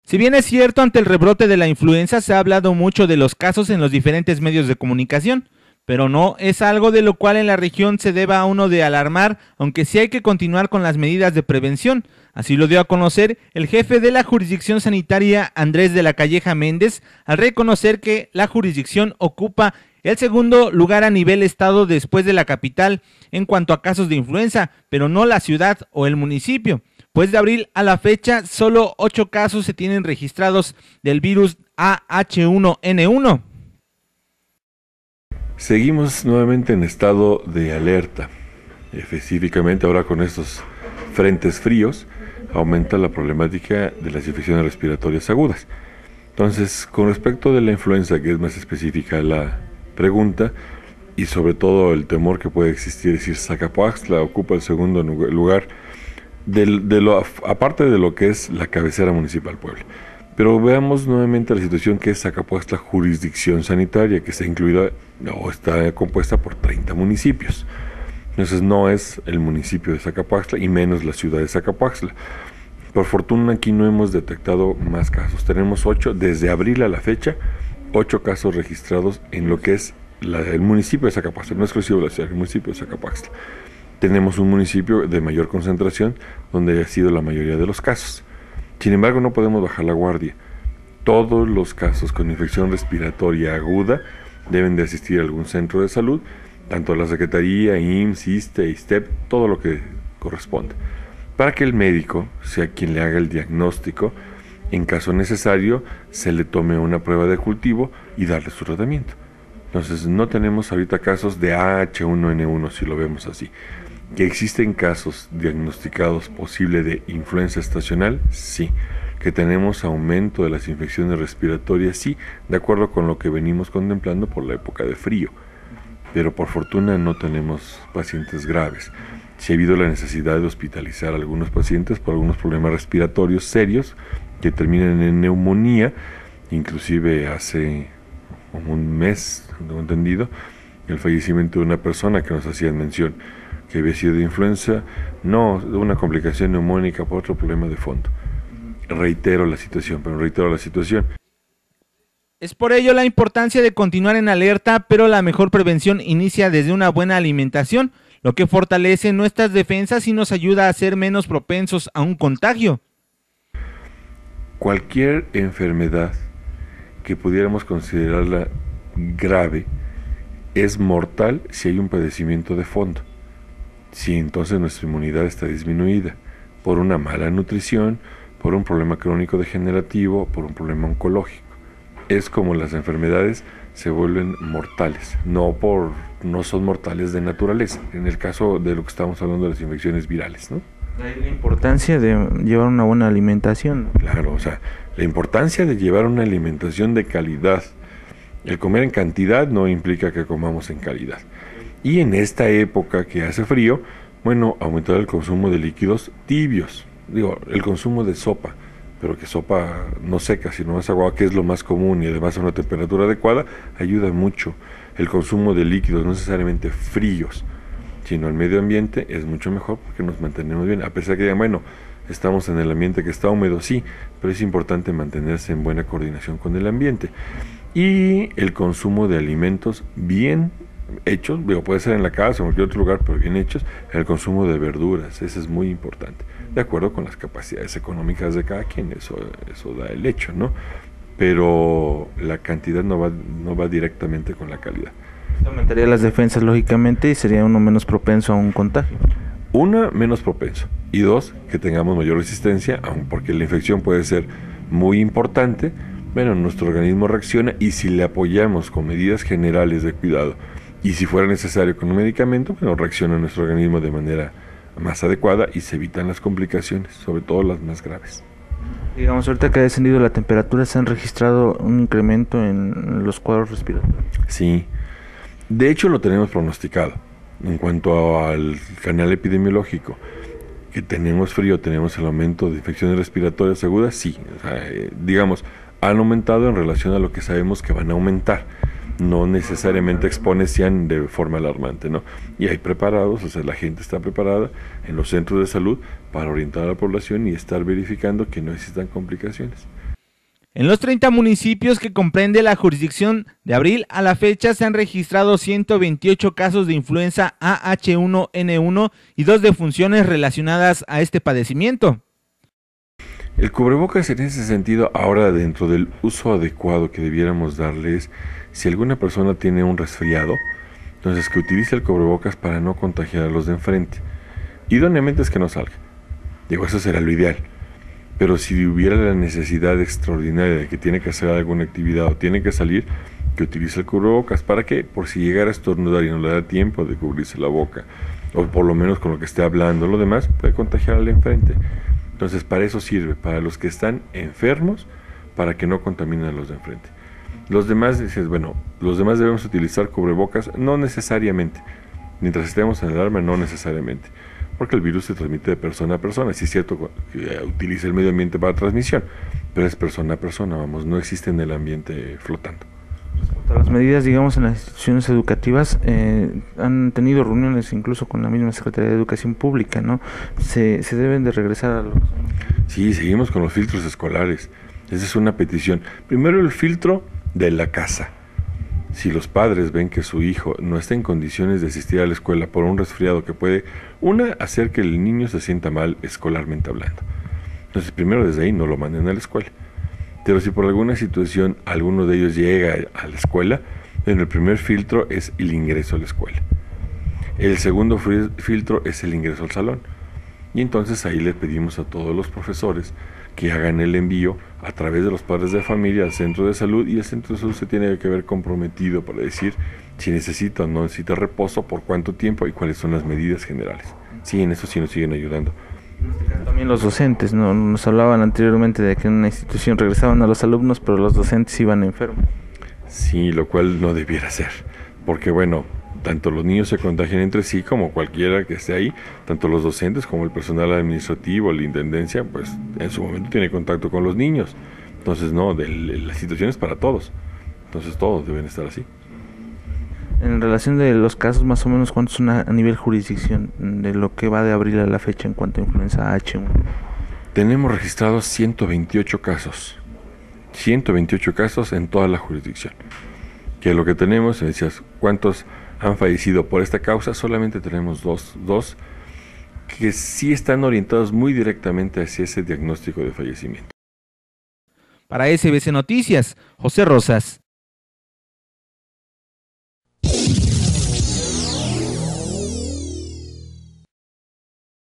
Si bien es cierto, ante el rebrote de la influenza se ha hablado mucho de los casos en los diferentes medios de comunicación, pero no es algo de lo cual en la región se deba a uno de alarmar, aunque sí hay que continuar con las medidas de prevención. Así lo dio a conocer el jefe de la jurisdicción sanitaria, Andrés de la Calleja Méndez, al reconocer que la jurisdicción ocupa el segundo lugar a nivel estado después de la capital en cuanto a casos de influenza, pero no la ciudad o el municipio. Pues de abril a la fecha, solo 8 casos se tienen registrados del virus AH1N1. Seguimos nuevamente en estado de alerta. Específicamente ahora con estos frentes fríos, aumenta la problemática de las infecciones respiratorias agudas. Entonces, con respecto de la influenza, que es más específica la pregunta, y sobre todo el temor que puede existir, es decir, Zacapoaxtla ocupa el segundo lugar, aparte de lo que es la cabecera municipal Puebla. Pero veamos nuevamente la situación que es Zacapoaxtla jurisdicción sanitaria, que está incluida o está compuesta por 30 municipios. Entonces no es el municipio de Zacapoaxtla y menos la ciudad de Zacapoaxtla. Por fortuna aquí no hemos detectado más casos. Tenemos 8, desde abril a la fecha, 8 casos registrados en lo que es el municipio de Zacapoaxtla, no exclusivo de la ciudad, el municipio de Zacapoaxtla. Tenemos un municipio de mayor concentración donde ha sido la mayoría de los casos. Sin embargo, no podemos bajar la guardia. Todos los casos con infección respiratoria aguda deben de asistir a algún centro de salud, tanto a la Secretaría, IMSS, ISSSTE, ISSSTEP, todo lo que corresponde, para que el médico sea quien le haga el diagnóstico. En caso necesario, se le tome una prueba de cultivo y darle su tratamiento. Entonces, no tenemos ahorita casos de AH1N1, si lo vemos así. ¿Que existen casos diagnosticados posible de influenza estacional? Sí. ¿Que tenemos aumento de las infecciones respiratorias? Sí, de acuerdo con lo que venimos contemplando por la época de frío. Pero por fortuna no tenemos pacientes graves. Sí ha habido la necesidad de hospitalizar a algunos pacientes por algunos problemas respiratorios serios que terminan en neumonía. Inclusive hace como un mes, tengo entendido, el fallecimiento de una persona que nos hacían mención que había sido de influenza, no de una complicación neumónica por otro problema de fondo. Reitero la situación. Es por ello la importancia de continuar en alerta, pero la mejor prevención inicia desde una buena alimentación, lo que fortalece nuestras defensas y nos ayuda a ser menos propensos a un contagio. Cualquier enfermedad que pudiéramos considerarla grave es mortal si hay un padecimiento de fondo. Si entonces nuestra inmunidad está disminuida por una mala nutrición, por un problema crónico degenerativo, por un problema oncológico. Es como las enfermedades se vuelven mortales, no son mortales de naturaleza, en el caso de lo que estamos hablando de las infecciones virales, ¿no? La importancia de llevar una buena alimentación. Claro, o sea, la importancia de llevar una alimentación de calidad. El comer en cantidad no implica que comamos en calidad. Y en esta época que hace frío, bueno, aumentar el consumo de líquidos tibios. Digo, el consumo de sopa, pero que sopa no seca, sino más agua, que es lo más común y además a una temperatura adecuada, ayuda mucho. El consumo de líquidos, no necesariamente fríos, sino el medio ambiente es mucho mejor porque nos mantenemos bien. A pesar que digan, bueno, estamos en el ambiente que está húmedo, sí, pero es importante mantenerse en buena coordinación con el ambiente. Y el consumo de alimentos bien hechos, digo, puede ser en la casa o en cualquier otro lugar, pero bien hechos. El consumo de verduras, ese es muy importante, de acuerdo con las capacidades económicas de cada quien, eso da el hecho, ¿no? Pero la cantidad no va directamente con la calidad. Aumentaría las defensas lógicamente y sería uno menos propenso a un contagio. Una, menos propenso, y dos, que tengamos mayor resistencia, aun porque la infección puede ser muy importante. Bueno, nuestro organismo reacciona, y si le apoyamos con medidas generales de cuidado y si fuera necesario con un medicamento, bueno, reacciona nuestro organismo de manera más adecuada y se evitan las complicaciones, sobre todo las más graves. Digamos, ahorita que ha descendido la temperatura, ¿se han registrado un incremento en los cuadros respiratorios? Sí, de hecho lo tenemos pronosticado. En cuanto al canal epidemiológico, que tenemos frío, tenemos el aumento de infecciones respiratorias agudas, sí, o sea, digamos, han aumentado en relación a lo que sabemos que van a aumentar. No necesariamente exponencian de forma alarmante, ¿no? Y hay preparados, o sea, la gente está preparada en los centros de salud para orientar a la población y estar verificando que no existan complicaciones. En los 30 municipios que comprende la jurisdicción, de abril a la fecha se han registrado 128 casos de influenza AH1N1 y 2 defunciones relacionadas a este padecimiento. El cubrebocas en ese sentido, ahora dentro del uso adecuado que debiéramos darles, si alguna persona tiene un resfriado, entonces que utilice el cubrebocas para no contagiar a los de enfrente. Idóneamente es que no salga. Digo, eso será lo ideal. Pero si hubiera la necesidad extraordinaria de que tiene que hacer alguna actividad o tiene que salir, que utilice el cubrebocas. ¿Para qué? Por si llegara a estornudar y no le da tiempo de cubrirse la boca, o por lo menos con lo que esté hablando, lo demás puede contagiar al enfrente. Entonces para eso sirve, para los que están enfermos, para que no contaminen a los de enfrente. Los demás, dices, bueno, los demás debemos utilizar cubrebocas, no necesariamente. Mientras estemos en el alarma, no necesariamente. Porque el virus se transmite de persona a persona. Sí es cierto que utiliza el medio ambiente para transmisión, pero es persona a persona, vamos, no existe en el ambiente flotando. Las medidas, digamos, en las instituciones educativas han tenido reuniones incluso con la misma Secretaría de Educación Pública, ¿no? Se deben de regresar a los... Sí, seguimos con los filtros escolares. Esa es una petición. Primero el filtro de la casa. Si los padres ven que su hijo no está en condiciones de asistir a la escuela por un resfriado que puede, hacer que el niño se sienta mal escolarmente hablando. Entonces, primero desde ahí no lo manden a la escuela. Pero si por alguna situación alguno de ellos llega a la escuela, en el primer filtro es el ingreso a la escuela. El segundo filtro es el ingreso al salón. Y entonces ahí le pedimos a todos los profesores que hagan el envío a través de los padres de familia al centro de salud, y el centro de salud se tiene que ver comprometido para decir si necesita o no necesita reposo, por cuánto tiempo y cuáles son las medidas generales. Sí, en eso sí nos siguen ayudando. También los docentes, ¿no? Nos hablaban anteriormente de que en una institución regresaban a los alumnos, pero los docentes iban enfermos. Sí, lo cual no debiera ser, porque bueno, tanto los niños se contagian entre sí como cualquiera que esté ahí, tanto los docentes como el personal administrativo, la intendencia, pues en su momento tiene contacto con los niños. Entonces no, la situación es para todos, entonces todos deben estar así. En relación de los casos, más o menos, ¿cuántos son a nivel jurisdicción de lo que va de abril a la fecha en cuanto a influenza H1? Tenemos registrados 128 casos. 128 casos en toda la jurisdicción. Que lo que tenemos, me decías, ¿cuántos han fallecido por esta causa? Solamente tenemos dos que sí están orientados muy directamente hacia ese diagnóstico de fallecimiento. Para SBC Noticias, José Rosas.